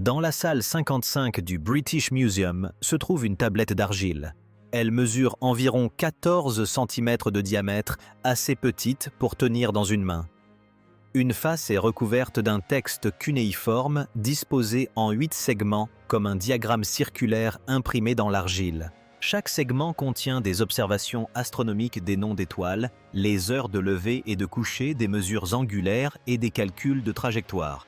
Dans la salle 55 du British Museum se trouve une tablette d'argile. Elle mesure environ 14 cm de diamètre, assez petite pour tenir dans une main. Une face est recouverte d'un texte cunéiforme disposé en 8 segments comme un diagramme circulaire imprimé dans l'argile. Chaque segment contient des observations astronomiques des noms d'étoiles, les heures de lever et de coucher des mesures angulaires et des calculs de trajectoire.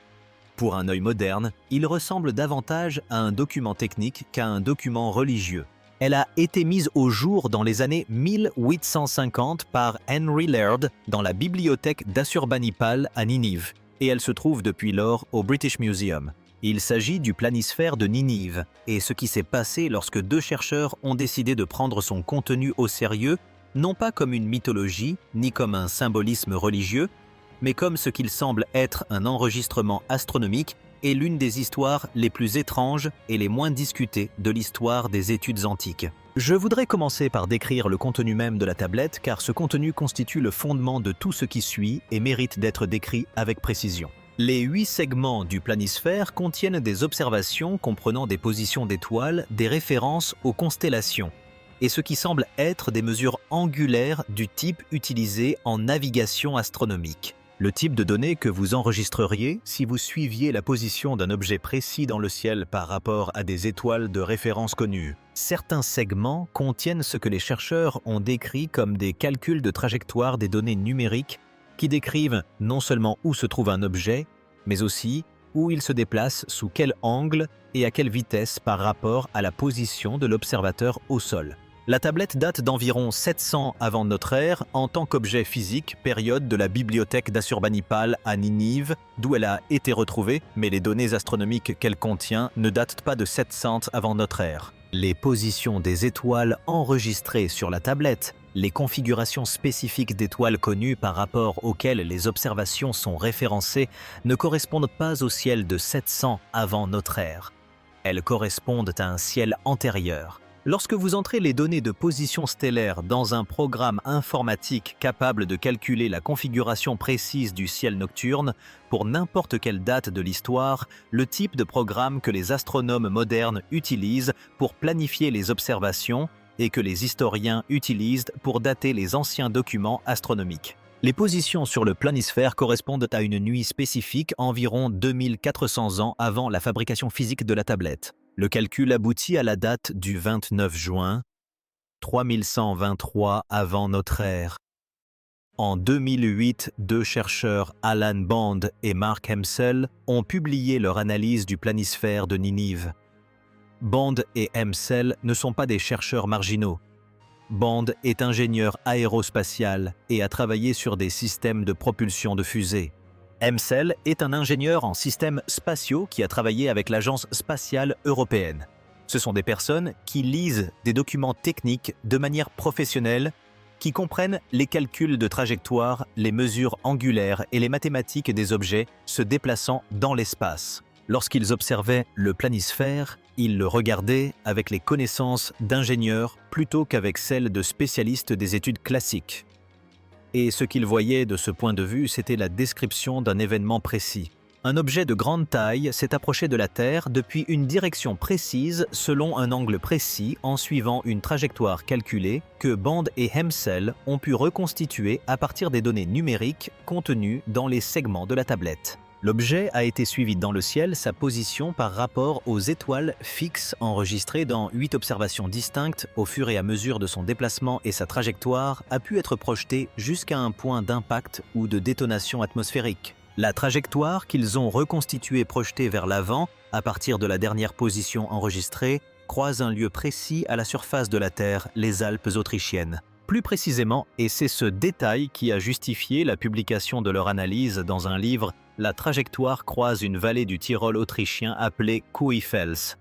Pour un œil moderne, il ressemble davantage à un document technique qu'à un document religieux. Elle a été mise au jour dans les années 1850 par Henry Laird dans la bibliothèque d'Assurbanipal à Ninive, et elle se trouve depuis lors au British Museum. Il s'agit du planisphère de Ninive, et ce qui s'est passé lorsque 2 chercheurs ont décidé de prendre son contenu au sérieux, non pas comme une mythologie, ni comme un symbolisme religieux, mais comme ce qu'il semble être un enregistrement astronomique est l'une des histoires les plus étranges et les moins discutées de l'histoire des études antiques. Je voudrais commencer par décrire le contenu même de la tablette, car ce contenu constitue le fondement de tout ce qui suit et mérite d'être décrit avec précision. Les 8 segments du planisphère contiennent des observations comprenant des positions d'étoiles, des références aux constellations, et ce qui semble être des mesures angulaires du type utilisé en navigation astronomique. Le type de données que vous enregistreriez si vous suiviez la position d'un objet précis dans le ciel par rapport à des étoiles de référence connues. Certains segments contiennent ce que les chercheurs ont décrit comme des calculs de trajectoire des données numériques qui décrivent non seulement où se trouve un objet, mais aussi où il se déplace, sous quel angle et à quelle vitesse par rapport à la position de l'observateur au sol. La tablette date d'environ 700 avant notre ère en tant qu'objet physique, période de la bibliothèque d'Assurbanipal à Ninive, d'où elle a été retrouvée, mais les données astronomiques qu'elle contient ne datent pas de 700 avant notre ère. Les positions des étoiles enregistrées sur la tablette, les configurations spécifiques d'étoiles connues par rapport auxquelles les observations sont référencées ne correspondent pas au ciel de 700 avant notre ère. Elles correspondent à un ciel antérieur. Lorsque vous entrez les données de position stellaire dans un programme informatique capable de calculer la configuration précise du ciel nocturne, pour n'importe quelle date de l'histoire, le type de programme que les astronomes modernes utilisent pour planifier les observations et que les historiens utilisent pour dater les anciens documents astronomiques. Les positions sur le planisphère correspondent à une nuit spécifique environ 2400 ans avant la fabrication physique de la tablette. Le calcul aboutit à la date du 29 juin 3123 avant notre ère. En 2008, 2 chercheurs, Alan Bond et Mark Hemsel, ont publié leur analyse du planisphère de Ninive. Bond et Hemsel ne sont pas des chercheurs marginaux. Bond est ingénieur aérospatial et a travaillé sur des systèmes de propulsion de fusées. Hemsel est un ingénieur en systèmes spatiaux qui a travaillé avec l'Agence spatiale européenne. Ce sont des personnes qui lisent des documents techniques de manière professionnelle, qui comprennent les calculs de trajectoire, les mesures angulaires et les mathématiques des objets se déplaçant dans l'espace. Lorsqu'ils observaient le planisphère, ils le regardaient avec les connaissances d'ingénieurs plutôt qu'avec celles de spécialistes des études classiques. Et ce qu'ils voyaient de ce point de vue, c'était la description d'un événement précis. Un objet de grande taille s'est approché de la Terre depuis une direction précise selon un angle précis en suivant une trajectoire calculée que Bond et Hemsel ont pu reconstituer à partir des données numériques contenues dans les segments de la tablette. L'objet a été suivi dans le ciel, sa position par rapport aux étoiles fixes enregistrées dans 8 observations distinctes au fur et à mesure de son déplacement et sa trajectoire a pu être projetée jusqu'à un point d'impact ou de détonation atmosphérique. La trajectoire qu'ils ont reconstituée projetée vers l'avant à partir de la dernière position enregistrée croise un lieu précis à la surface de la Terre, les Alpes autrichiennes. Plus précisément, et c'est ce détail qui a justifié la publication de leur analyse dans un livre, la trajectoire croise une vallée du Tyrol autrichien appelée Coifels.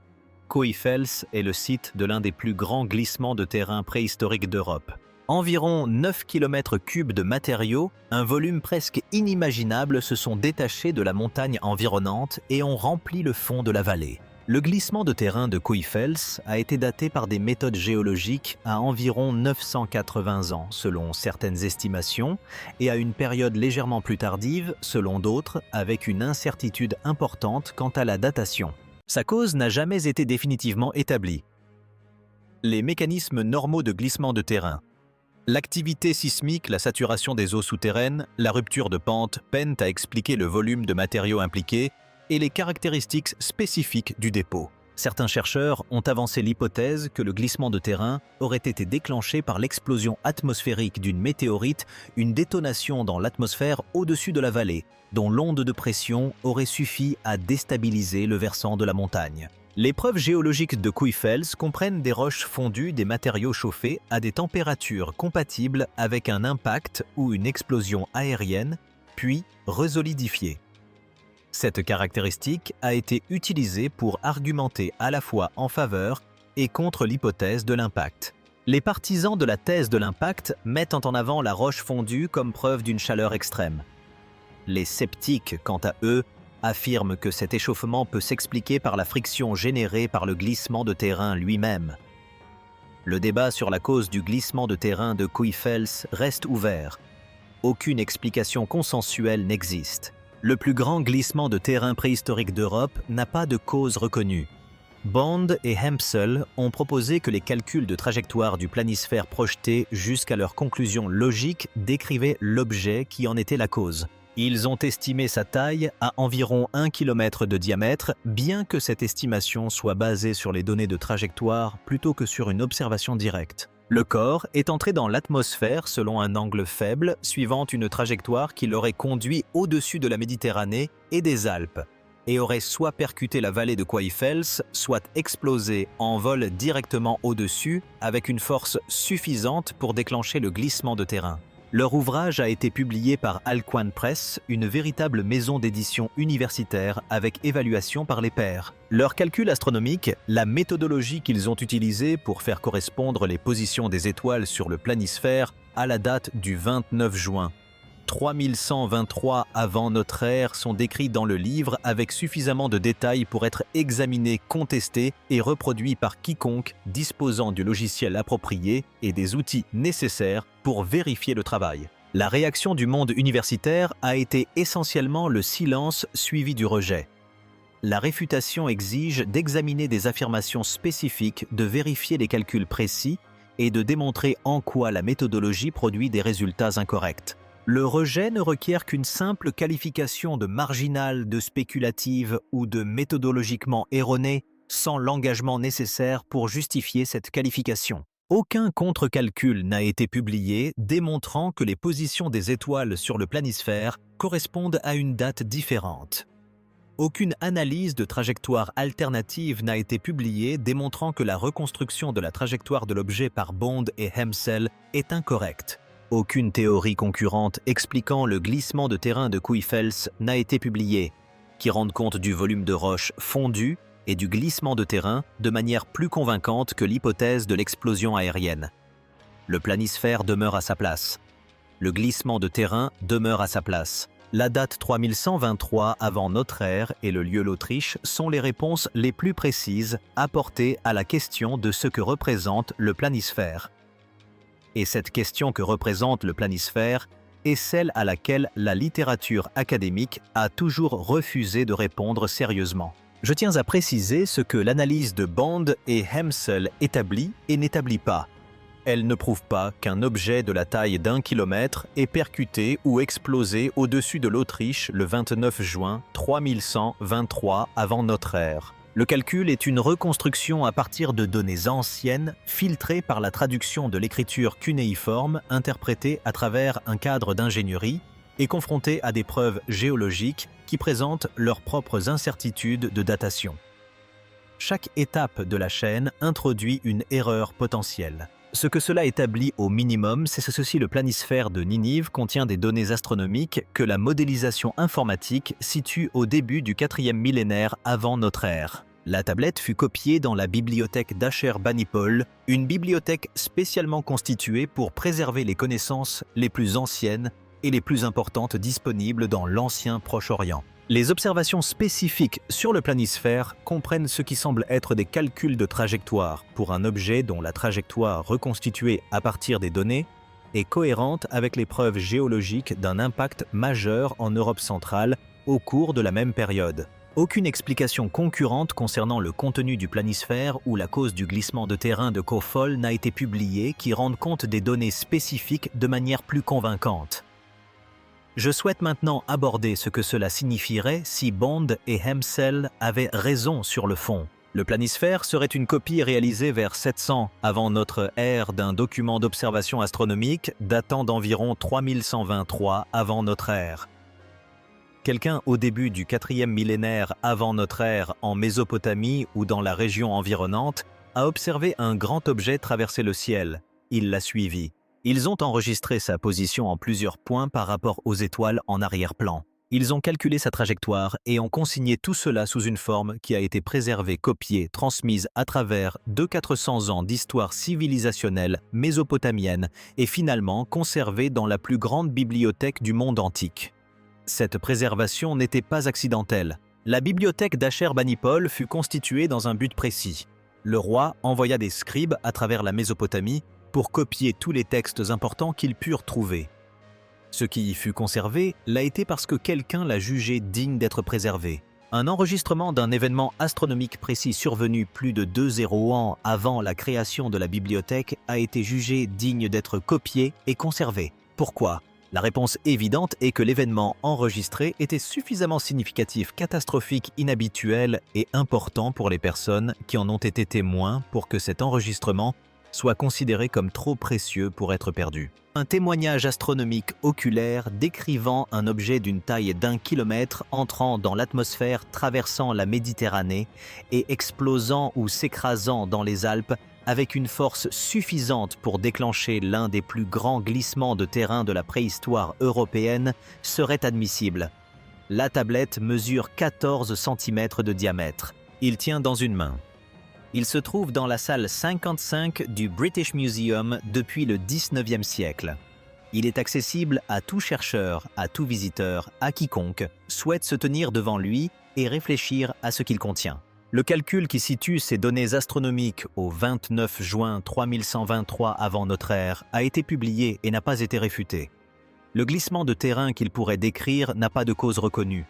Coifels est le site de l'un des plus grands glissements de terrain préhistoriques d'Europe. Environ 9 km3 de matériaux, un volume presque inimaginable, se sont détachés de la montagne environnante et ont rempli le fond de la vallée. Le glissement de terrain de Coifels a été daté par des méthodes géologiques à environ 980 ans, selon certaines estimations, et à une période légèrement plus tardive, selon d'autres, avec une incertitude importante quant à la datation. Sa cause n'a jamais été définitivement établie. Les mécanismes normaux de glissement de terrain. L'activité sismique, la saturation des eaux souterraines, la rupture de pente peinent à expliquer le volume de matériaux impliqués et les caractéristiques spécifiques du dépôt. Certains chercheurs ont avancé l'hypothèse que le glissement de terrain aurait été déclenché par l'explosion atmosphérique d'une météorite, une détonation dans l'atmosphère au-dessus de la vallée, dont l'onde de pression aurait suffi à déstabiliser le versant de la montagne. Les preuves géologiques de Kuyfels comprennent des roches fondues, des matériaux chauffés à des températures compatibles avec un impact ou une explosion aérienne, puis resolidifiées. Cette caractéristique a été utilisée pour argumenter à la fois en faveur et contre l'hypothèse de l'impact. Les partisans de la thèse de l'impact mettent en avant la roche fondue comme preuve d'une chaleur extrême. Les sceptiques, quant à eux, affirment que cet échauffement peut s'expliquer par la friction générée par le glissement de terrain lui-même. Le débat sur la cause du glissement de terrain de Kuyfels reste ouvert. Aucune explication consensuelle n'existe. Le plus grand glissement de terrain préhistorique d'Europe n'a pas de cause reconnue. Bond et Hempsel ont proposé que les calculs de trajectoire du planisphère projetés jusqu'à leur conclusion logique décrivaient l'objet qui en était la cause. Ils ont estimé sa taille à environ 1 km de diamètre, bien que cette estimation soit basée sur les données de trajectoire plutôt que sur une observation directe. Le corps est entré dans l'atmosphère selon un angle faible, suivant une trajectoire qui l'aurait conduit au-dessus de la Méditerranée et des Alpes, et aurait soit percuté la vallée de Kuyfels, soit explosé en vol directement au-dessus avec une force suffisante pour déclencher le glissement de terrain. Leur ouvrage a été publié par Alcuin Press, une véritable maison d'édition universitaire avec évaluation par les pairs. Leurs calculs astronomiques, la méthodologie qu'ils ont utilisée pour faire correspondre les positions des étoiles sur le planisphère à la date du 29 juin 3123 avant notre ère sont décrits dans le livre avec suffisamment de détails pour être examinés, contestés et reproduits par quiconque disposant du logiciel approprié et des outils nécessaires pour vérifier le travail. La réaction du monde universitaire a été essentiellement le silence suivi du rejet. La réfutation exige d'examiner des affirmations spécifiques, de vérifier les calculs précis et de démontrer en quoi la méthodologie produit des résultats incorrects. Le rejet ne requiert qu'une simple qualification de marginale, de spéculative ou de méthodologiquement erronée, sans l'engagement nécessaire pour justifier cette qualification. Aucun contre-calcul n'a été publié démontrant que les positions des étoiles sur le planisphère correspondent à une date différente. Aucune analyse de trajectoire alternative n'a été publiée démontrant que la reconstruction de la trajectoire de l'objet par Bond et Hempsel est incorrecte. Aucune théorie concurrente expliquant le glissement de terrain de Kuyfels n'a été publiée, qui rende compte du volume de roches fondues et du glissement de terrain de manière plus convaincante que l'hypothèse de l'explosion aérienne. Le planisphère demeure à sa place. Le glissement de terrain demeure à sa place. La date 3123 avant notre ère et le lieu l'Autriche sont les réponses les plus précises apportées à la question de ce que représente le planisphère. Et cette question que représente le planisphère est celle à laquelle la littérature académique a toujours refusé de répondre sérieusement. Je tiens à préciser ce que l'analyse de Bond et Hempsel établit et n'établit pas. Elle ne prouve pas qu'un objet de la taille d'1 kilomètre est percuté ou explosé au-dessus de l'Autriche le 29 juin 3123 avant notre ère. Le calcul est une reconstruction à partir de données anciennes, filtrées par la traduction de l'écriture cunéiforme interprétée à travers un cadre d'ingénierie et confrontée à des preuves géologiques qui présentent leurs propres incertitudes de datation. Chaque étape de la chaîne introduit une erreur potentielle. Ce que cela établit au minimum, c'est ceci: le planisphère de Ninive contient des données astronomiques que la modélisation informatique situe au début du 4e millénaire avant notre ère. La tablette fut copiée dans la bibliothèque d'Ashurbanipal, une bibliothèque spécialement constituée pour préserver les connaissances les plus anciennes et les plus importantes disponibles dans l'ancien Proche-Orient. Les observations spécifiques sur le planisphère comprennent ce qui semble être des calculs de trajectoire pour un objet dont la trajectoire reconstituée à partir des données est cohérente avec les preuves géologiques d'un impact majeur en Europe centrale au cours de la même période. Aucune explication concurrente concernant le contenu du planisphère ou la cause du glissement de terrain de Kofol n'a été publiée qui rende compte des données spécifiques de manière plus convaincante. Je souhaite maintenant aborder ce que cela signifierait si Bond et Hemsel avaient raison sur le fond. Le planisphère serait une copie réalisée vers 700 avant notre ère d'un document d'observation astronomique datant d'environ 3123 avant notre ère. Quelqu'un au début du 4e millénaire avant notre ère en Mésopotamie ou dans la région environnante a observé un grand objet traverser le ciel. Il l'a suivi. Ils ont enregistré sa position en plusieurs points par rapport aux étoiles en arrière-plan. Ils ont calculé sa trajectoire et ont consigné tout cela sous une forme qui a été préservée, copiée, transmise à travers 400 ans d'histoire civilisationnelle mésopotamienne et finalement conservée dans la plus grande bibliothèque du monde antique. Cette préservation n'était pas accidentelle. La bibliothèque d'Ashurbanipal fut constituée dans un but précis. Le roi envoya des scribes à travers la Mésopotamie pour copier tous les textes importants qu'ils purent trouver. Ce qui y fut conservé l'a été parce que quelqu'un l'a jugé digne d'être préservé. Un enregistrement d'un événement astronomique précis survenu plus de 20 ans avant la création de la bibliothèque a été jugé digne d'être copié et conservé. Pourquoi ? La réponse évidente est que l'événement enregistré était suffisamment significatif, catastrophique, inhabituel et important pour les personnes qui en ont été témoins pour que cet enregistrement soit considéré comme trop précieux pour être perdu. Un témoignage astronomique oculaire décrivant un objet d'une taille d'1 kilomètre entrant dans l'atmosphère, traversant la Méditerranée et explosant ou s'écrasant dans les Alpes avec une force suffisante pour déclencher l'un des plus grands glissements de terrain de la préhistoire européenne serait admissible. La tablette mesure 14 cm de diamètre. Il tient dans une main. Il se trouve dans la salle 55 du British Museum depuis le 19e siècle. Il est accessible à tout chercheur, à tout visiteur, à quiconque souhaite se tenir devant lui et réfléchir à ce qu'il contient. Le calcul qui situe ces données astronomiques au 29 juin 3123 avant notre ère a été publié et n'a pas été réfuté. Le glissement de terrain qu'il pourrait décrire n'a pas de cause reconnue.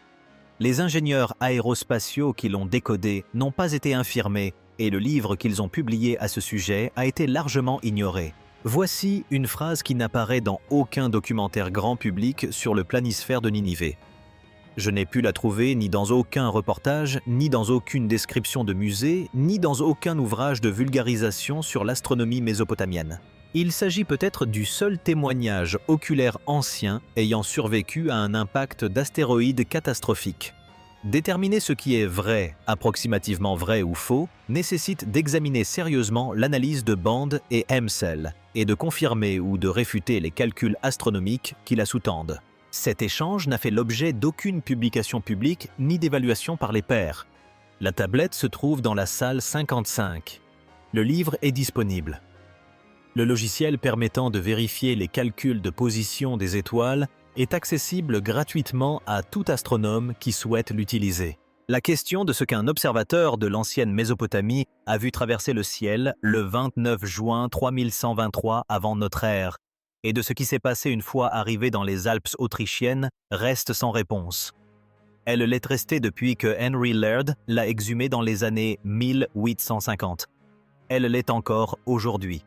Les ingénieurs aérospatiaux qui l'ont décodé n'ont pas été infirmés et le livre qu'ils ont publié à ce sujet a été largement ignoré. Voici une phrase qui n'apparaît dans aucun documentaire grand public sur le planisphère de Ninivé. Je n'ai pu la trouver ni dans aucun reportage, ni dans aucune description de musée, ni dans aucun ouvrage de vulgarisation sur l'astronomie mésopotamienne. Il s'agit peut-être du seul témoignage oculaire ancien ayant survécu à un impact d'astéroïde catastrophique. Déterminer ce qui est vrai, approximativement vrai ou faux, nécessite d'examiner sérieusement l'analyse de Bond et Hemsel et de confirmer ou de réfuter les calculs astronomiques qui la sous-tendent. Cet échange n'a fait l'objet d'aucune publication publique ni d'évaluation par les pairs. La tablette se trouve dans la salle 55. Le livre est disponible. Le logiciel permettant de vérifier les calculs de position des étoiles est accessible gratuitement à tout astronome qui souhaite l'utiliser. La question de ce qu'un observateur de l'ancienne Mésopotamie a vu traverser le ciel le 29 juin 3123 avant notre ère et de ce qui s'est passé une fois arrivé dans les Alpes autrichiennes reste sans réponse. Elle l'est restée depuis que Henry Laird l'a exhumée dans les années 1850. Elle l'est encore aujourd'hui.